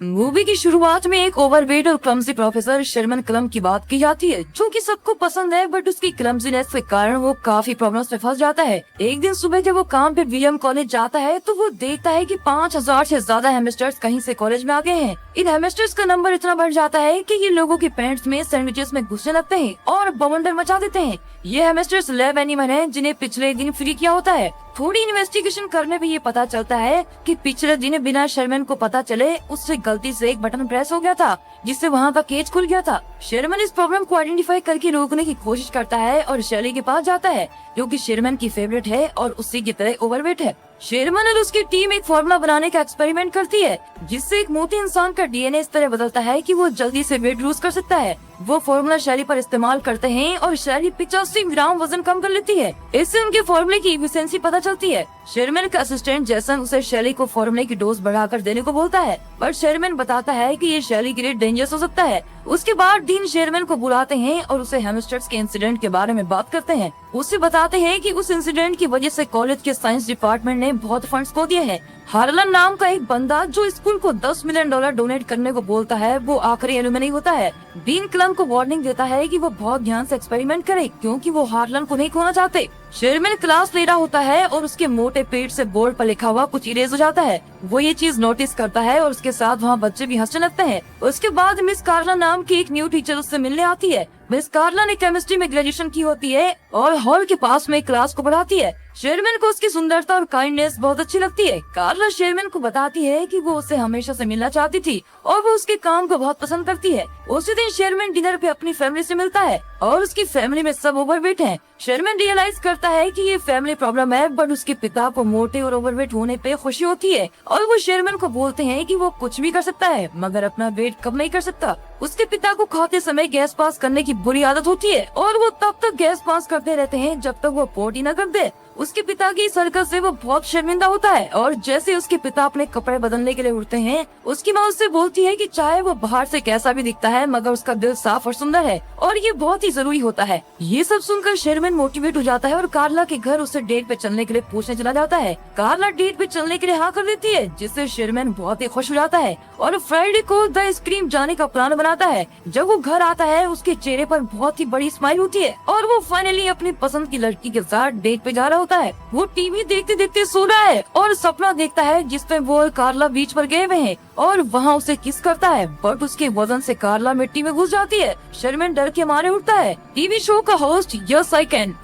Movie की शुरुआत में एक ओवरवेट और क्लमजी प्रोफेसर शर्मन क्लम की बात की जाती है, जो कि सबको पसंद है, बट उसकी क्लमजीनेस के कारण वो काफी प्रॉब्लम्स में फंस जाता है। एक दिन सुबह जब वो काम पे विलियम कॉलेज जाता है तो वो देखता है कि 5000 से ज्यादा हेमस्टर्स कहीं से कॉलेज में आ गए हैं। इन हेमस्टर्स का नंबर इतना बढ़ जाता है कि ये लोगों की पैंट्स में सैंडविचेस में घुसने लगते हैं और बवंडर मचा देते हैं। ये हेमस्टर्स लैब एनिमल हैं जिन्हें पिछले दिन फ्री किया होता है। थोड़ी इन्वेस्टिगेशन करने पे ये पता चलता है कि पिछले दिन बिना शर्मन को पता चले उससे गलती से एक बटन प्रेस हो गया था, जिससे वहाँ का केज खुल गया था। शर्मन इस प्रॉब्लम को आइडेंटिफाई करके रोकने की कोशिश करता है और शैली के पास जाता है, जो कि शर्मन की फेवरेट है और उसी की तरह ओवरवेट है। शर्मन और उसकी टीम एक फॉर्मूला बनाने का एक्सपेरिमेंट करती है, जिससे एक मोटे इंसान का डीएनए इस तरह बदलता है कि वो जल्दी से वेट लूज कर सकता है। वो फॉर्मूला शैली पर इस्तेमाल करते हैं और शैली 85 ग्राम वजन कम कर लेती है। इससे उनके फॉर्मूले की एफिशिएंसी पता चलती है। शर्मन का असिस्टेंट जैसन उसे शैली को फॉर्मूले की डोज बढ़ाकर देने को बोलता है, पर शर्मन बताता है कि ये शैली के लिए डेंजरस हो सकता है। उसके बाद डीन शर्मन को बुलाते हैं और उसे हेमस्टर्स के इंसिडेंट के बारे में बात करते हैं। उसे बताते हैं कि उस इंसिडेंट की वजह से कॉलेज के साइंस डिपार्टमेंट ने बहुत फंड्स खो दिए हैं। हार्लन नाम का एक बंदा जो स्कूल को $10 मिलियन डोनेट करने को बोलता है, वो आखिरी एलुमनी होता है। डीन क्लम को वार्निंग देता है कि वो बहुत ध्यान से एक्सपेरिमेंट करे, क्योंकि वो हार्लन को नहीं खोना चाहते। शर्मन क्लास ले रहा होता है और उसके मोटे पेट से बोर्ड पर लिखा हुआ कुछ इरेज हो जाता है। वो ये चीज नोटिस करता है और उसके साथ वहाँ बच्चे भी हंसने लगते हैं। उसके बाद मिस कार्ला नाम की एक न्यू टीचर उससे मिलने आती है। मिस कार्ला ने केमिस्ट्री में ग्रेजुएशन की होती है और हॉल के पास में क्लास को पढ़ाती है। शर्मन को उसकी सुंदरता और काइंडनेस बहुत अच्छी लगती है। कार्ला शर्मन को बताती है कि वो उससे हमेशा से मिलना चाहती थी और वो उसके काम को बहुत पसंद करती है। उसी दिन शर्मन डिनर पे अपनी फैमिली से मिलता है और उसकी फैमिली में सब ओवरवेट हैं। शर्मन रियलाइज करता है कि ये फैमिली प्रॉब्लम है, बट उसके पिता को मोटे और ओवरवेट होने पे खुशी होती है और वो शर्मन को बोलते हैं कि वो कुछ भी कर सकता है, मगर अपना वेट कम नहीं कर सकता। उसके पिता को खाते समय गैस पास करने की बुरी आदत होती है और वो तब तक गैस पास करते रहते हैं जब तक वो पोटी न कर दे। उसके पिता की इस हरकत से वो बहुत शर्मिंदा होता है और जैसे उसके पिता अपने कपड़े बदलने के लिए उठते हैं, उसकी माँ उससे बोलती है कि चाहे वो बाहर से कैसा भी दिखता है, मगर उसका दिल साफ और सुंदर है और ये बहुत ही जरूरी होता है। ये सब सुनकर शर्मन मोटिवेट हो जाता है और कार्ला के घर उसे डेट पे चलने के लिए पूछने चला जाता है। कार्ला डेट पे चलने के लिए हाँ कर देती है, जिससे शर्मन बहुत ही खुश हो जाता है और फ्राइडे को द आइसक्रीम जाने का प्लान बनाता है। जब वो घर आता है, उसके चेहरे पर बहुत ही बड़ी स्माइल होती है और वो फाइनली अपनी पसंद की लड़की के साथ डेट पे जा रहा होता है। वो टीवी देखते देखते सो रहा है और सपना देखता है जिसमें वो और कार्ला बीच पर गए हुए हैं और वहाँ उसे किस करता है, बट उसके वजन से कार्ला मिट्टी में घुस जाती है। शर्मन डर के मारे उठता है। टीवी शो का होस्ट यस आई कैन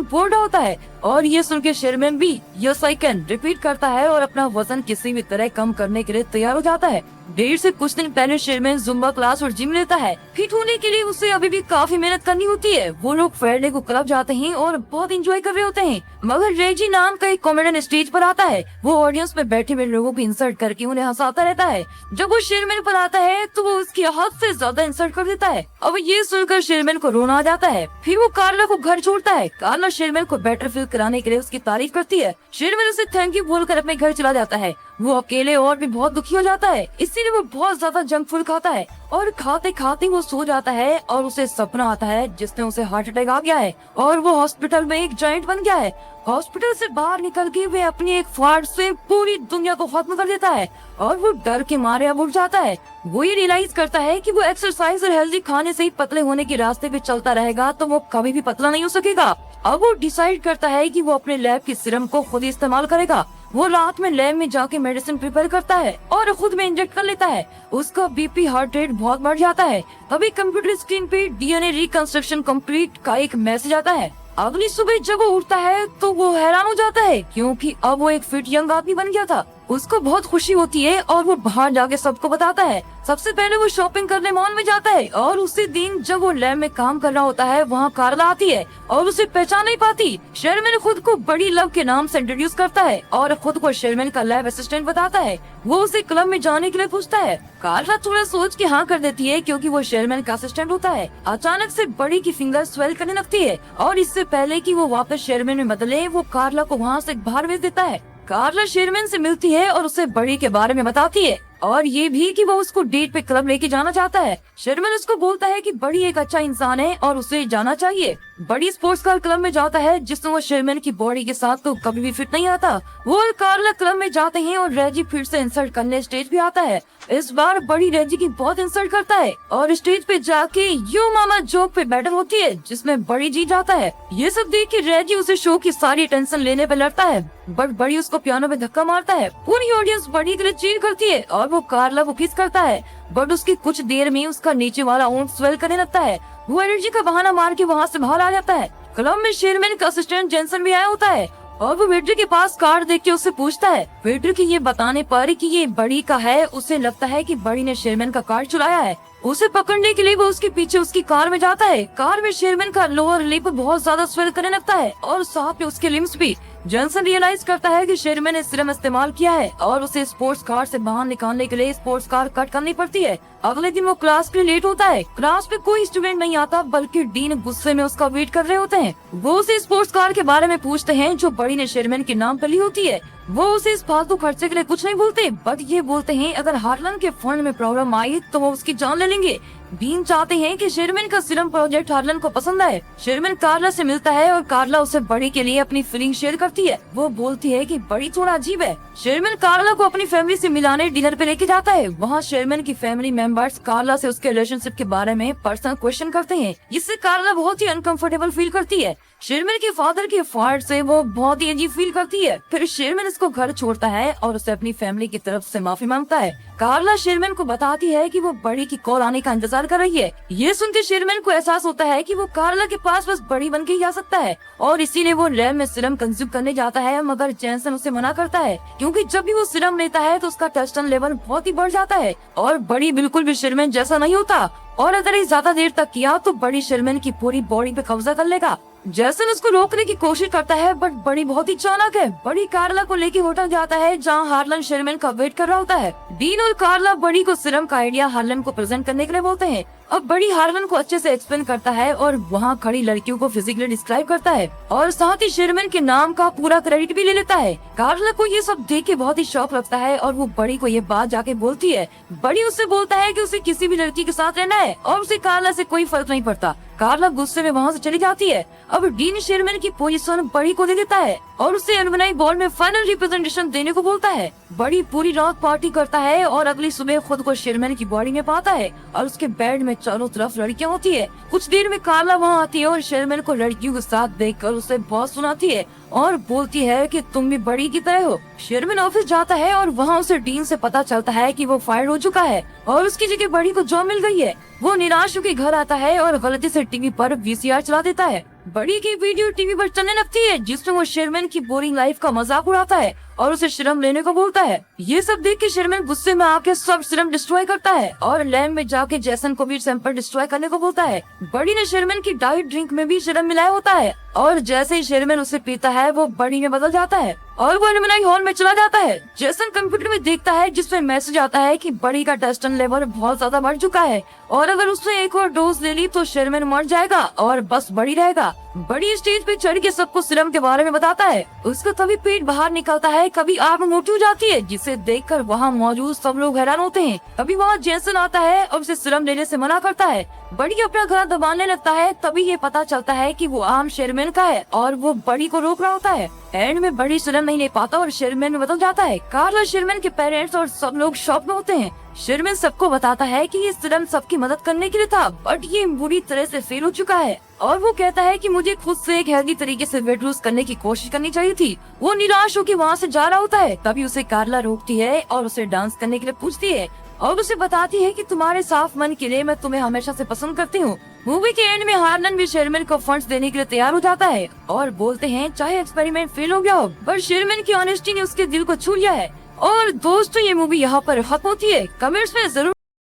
बोल रहा होता है और ये सुन के शर्मन भी यस आई कैन रिपीट करता है और अपना वजन किसी भी तरह कम करने के लिए तैयार हो जाता है। डेट से कुछ दिन पहले शर्मन जुम्बा क्लास और जिम लेता है। फिट होने के लिए उसे अभी भी काफी मेहनत करनी होती है। वो लोग फ्राइडे को क्लब जाते हैं और बहुत एंजॉय कर रहे होते हैं, मगर रेजी नाम का एक कॉमेडियन स्टेज पर आता है। वो ऑडियंस में बैठे हुए लोगों को इंसल्ट करके उन्हें हंसाता रहता है। जब वो शर्मन पर आता है तो वो उसकी हद से ज्यादा इंसल्ट कर देता है। अब ये सुनकर शर्मन को रोना आ जाता है। फिर वो कार्ला को घर छोड़ता है। कार्ला शर्मन को बेटर फील कराने के लिए उसकी तारीफ करती है। शर्मन उसे थैंक यू बोलकर अपने घर चला जाता है। वो अकेले और भी बहुत दुखी हो जाता है, इसीलिए वो बहुत ज्यादा जंक फूड खाता है और खाते खाते वो सो जाता है और उसे सपना आता है जिसमें उसे हार्ट अटैक आ गया है और वो हॉस्पिटल में एक जॉइंट बन गया है। हॉस्पिटल से बाहर निकल के वे अपनी एक फाड़ से पूरी दुनिया को खत्म कर देता है और वो डर के मारे अब उठ जाता है। वो ये रियलाइज करता है कि वो एक्सरसाइज और हेल्दी खाने से ही पतले होने के रास्ते पे चलता रहेगा तो वो कभी भी पतला नहीं हो सकेगा। अब वो डिसाइड करता है कि वो अपने लैब की सीरम को खुद ही इस्तेमाल करेगा। वो रात में लैब में जाके मेडिसिन प्रिपेयर करता है और खुद में इंजेक्ट कर लेता है। उसका बीपी हार्ट रेट बहुत बढ़ जाता है। तभी कंप्यूटर स्क्रीन पे डीएनए रिकंस्ट्रक्शन कंप्लीट का एक मैसेज आता है। अगली सुबह जब वो उठता है तो वो हैरान हो जाता है, क्योंकि अब वो एक फिट यंग आदमी बन गया था। उसको बहुत खुशी होती है और वो बाहर जाके सबको बताता है। सबसे पहले वो शॉपिंग करने मॉल में जाता है और उसी दिन जब वो लैब में काम कर रहा होता है, वहाँ कार्ला आती है और उसे पहचान नहीं पाती। शर्मन खुद को बड़ी लव के नाम से इंट्रोड्यूस करता है और खुद को शर्मन का लैब असिस्टेंट बताता है। वो उसे क्लब में जाने के लिए पूछता है। कार्ला थोड़ा सोच के हाँ कर देती है, क्योंकि वो शर्मन का असिस्टेंट होता है। अचानक से बड़ी की फिंगर स्वेल करने लगती है और इससे पहले कि वो वापस शर्मन में बदले, वो कार्ला को वहाँ से बाहर भेज देता है। कार्ला शर्मन से मिलती है और उसे बड़ी के बारे में बताती है और ये भी कि वो उसको डेट पे क्लब लेके जाना चाहता है। शर्मन उसको बोलता है कि बड़ी एक अच्छा इंसान है और उसे जाना चाहिए। बड़ी स्पोर्ट्स कार क्लब में जाता है जिसमें वो शेरमैन की बॉडी के साथ तो कभी भी फिट नहीं आता। वो और कार्ला क्लब में जाते हैं और रेजी फिर से इंसल्ट करने स्टेज पे आता है। इस बार बड़ी रेजी की बहुत इंसल्ट करता है और स्टेज पे जाके यू मामा जोक पे बैटल होती है जिसमें बड़ी जीत जाता है। ये सब देख के रेजी उसे शो की सारी टेंशन लेने पे लड़ता है बट बड़ी उसको पियानो पे धक्का मारता है। पूरी ऑडियंस बड़ी के लिए चीर करती है और वो कार्ला को किस करता है बट उसकी कुछ देर में उसका नीचे वाला ऊंट स्वेल करने लगता है। वो एनर्जी का बहाना मार के वहाँ से बाहर आ जाता है। क्लब में शेरमैन का असिस्टेंट जेंसन भी आया होता है और वो वेटर के पास कार्ड देख के उससे पूछता है। वेटर के ये बताने पर कि ये बड़ी का है उसे लगता है कि बड़ी ने शेरमैन का कार्ड चुराया है। उसे पकड़ने के लिए वो उसके पीछे उसकी कार में जाता है। कार में शेरमैन का लोअर लिप बहुत ज्यादा स्वेल करने लगता है और साथ में उसके लिम्स भी। जॉनसन रियलाइज करता है कि शेरमैन ने सिरम इस्तेमाल किया है और उसे स्पोर्ट्स कार से बाहर निकालने के लिए स्पोर्ट्स कार कट करनी पड़ती है। अगले दिन वो क्लास के लिए लेट होता है। क्लास में कोई स्टूडेंट नहीं आता बल्कि डीन गुस्से में उसका वेट कर रहे होते हैं। वो उसे स्पोर्ट्स कार के बारे में पूछते हैं जो बड़ी ने शेरमैन के नाम पर ली होती है। वो उसे इस फालतू खर्चे के लिए कुछ नहीं बोलते बट ये बोलते हैं अगर हार्लन के फंड में प्रॉब्लम आई तो वो उसकी जान ले लेंगे। डीन चाहते हैं कि शेरमैन का सिरम प्रोजेक्ट हार्लन को पसंद आए। शेरमैन कार्ला से मिलता है और कार्ला उसे बड़ी के लिए अपनी फीलिंग शेयर करती है। वो बोलती है कि बड़ी थोड़ा अजीब है। शेरमैन कार्ला को अपनी फैमिली से मिलाने डिनर पे लेके जाता है। वहाँ शेरमैन की फैमिली मेंबर्स कार्ला से उसके रिलेशनशिप के बारे में पर्सनल क्वेश्चन करते हैं जिससे कार्ला बहुत ही अनकंफर्टेबल फील करती है। शेरमैन के फादर के फायर से वो बहुत ही अजीब फील करती है। फिर शेरमैन इसको घर छोड़ता है और उसे अपनी फैमिली की तरफ से माफी मांगता है। कार्ला शेरमैन को बताती है कि वो बड़ी की कॉल आने का इंतजार कर रही है। ये सुन के शेरमैन को एहसास होता है कि वो कार्ला के पास बस बड़ी बन के ही आ सकता है और इसीलिए वो लैब में सिरम कंज्यूम करने जाता है मगर जेंसन उसे मना करता है क्योंकि जब भी वो सिरम लेता है तो उसका टेस्टन लेवल बहुत ही बढ़ जाता है और बड़ी बिल्कुल भी शेरमैन जैसा नहीं होता और अगर ये ज्यादा देर तक किया तो बड़ी शेरमैन की पूरी बॉडी पे कब्जा कर लेगा। जैसन उसको रोकने की कोशिश करता है बट बड़ी बहुत ही चालाक है। बड़ी कार्ला को लेके होटल जाता है जहाँ हार्लन शेरमैन का वेट कर रहा होता है। डीन और कार्ला बड़ी को सिरम का आइडिया हार्लन को प्रेजेंट करने के लिए बोलते हैं। अब बड़ी हार्लन को अच्छे से एक्सप्लेन करता है और वहाँ खड़ी लड़कियों को फिजिकली डिस्क्राइब करता है और साथ ही शेरमैन के नाम का पूरा क्रेडिट भी ले लेता है। कार्ला को ये सब देख के बहुत ही शौक लगता है और वो बड़ी को ये बात जाके बोलती है। बड़ी उससे बोलता है कि उसे किसी भी लड़की के साथ रहना है और उसे कार्ला से कोई फर्क नहीं पड़ता। कार्ला गुस्से में वहाँ से चली जाती है। अब डीन शेरमैन की पोजीशन बड़ी को दे देता है और उसे एलुमनाई बॉल में फाइनल रिप्रेजेंटेशन देने को बोलता है। बड़ी पूरी रात पार्टी करता है और अगली सुबह खुद को शेरमैन की बॉडी में पाता है और उसके बेड में चारों तरफ लड़कियां होती है। कुछ देर में कार्ला वहाँ आती है और शेरमैन को लड़कियों के साथ देखकर उसे बहुत सुनाती है और बोलती है कि तुम भी बड़ी की तरह हो। शेरमैन ऑफिस जाता है और वहाँ उसे डीन से पता चलता है कि वो फायर हो चुका है और उसकी जगह बड़ी को जॉब मिल गई है। वो निराश होकर घर आता है और गलती से टीवी पर वीसीआर चला देता है। बड़ी की वीडियो टीवी पर चलने लगती है जिसमें वो शेरमैन की बोरिंग लाइफ का मजाक उड़ाता है और उसे सिरम लेने को बोलता है। ये सब देख के शेरमैन गुस्से में आके सब सिरम डिस्ट्रॉय करता है और लैब में जाके जेसन को भी सैंपल डिस्ट्रॉय करने को बोलता है। बड़ी ने शेरमैन की डाइट ड्रिंक में भी सिरम मिलाया होता है और जैसे ही शेरमैन उसे पीता है वो बड़ी में बदल जाता है और वो एलुमनाई हॉल में चला जाता है। जेसन कंप्यूटर में देखता है जिसमें मैसेज आता है कि बड़ी का टेस्टन लेवल बहुत ज्यादा बढ़ चुका है और अगर उसने एक और डोज ले ली तो शेरमैन मर जाएगा और बस बड़ी रहेगा। बड़ी स्टेज पे चढ़ के सबको सिरम के बारे में बताता है। उसका तभी पेट बाहर निकलता है, कभी आग मोटी हो जाती है जिसे देखकर वहाँ मौजूद सब लोग हैरान होते हैं। कभी वहाँ जेसन आता है और उसे सिरम लेने से मना करता है। बड़ी अपना गला दबाने लगता है, तभी ये पता चलता है कि वो आम शेरमैन का है और वो बड़ी को रोक रहा होता है। एंड में बड़ी सिरम नहीं ले पाता और शेरमैन में बदल जाता है। कार्ला शेरमैन के पेरेंट्स और सब लोग शॉक में होते हैं। शेरमैन सबको बताता है कि ये सिरम सबकी मदद करने के लिए था बट ये बुरी तरह से फेल हो चुका है और वो कहता है कि मुझे खुद से एक हेल्दी तरीके से वेट लूज करने की कोशिश करनी चाहिए थी। वो निराश होकर वहाँ से जा रहा होता है, तभी उसे कार्ला रोकती है और उसे डांस करने के लिए पूछती है और उसे बताती है कि तुम्हारे साफ मन के लिए मैं तुम्हें हमेशा से पसंद करती हूँ। मूवी के एंड में हार्लन भी शेरमैन को फंड्स देने के लिए तैयार हो जाता है और बोलते हैं चाहे एक्सपेरिमेंट फेल हो गया हो पर शेरमैन की ऑनेस्टी ने उसके दिल को छू लिया है। और दोस्तों ये मूवी यहाँ पर खत्म होती है। कमेंट्स में जरूर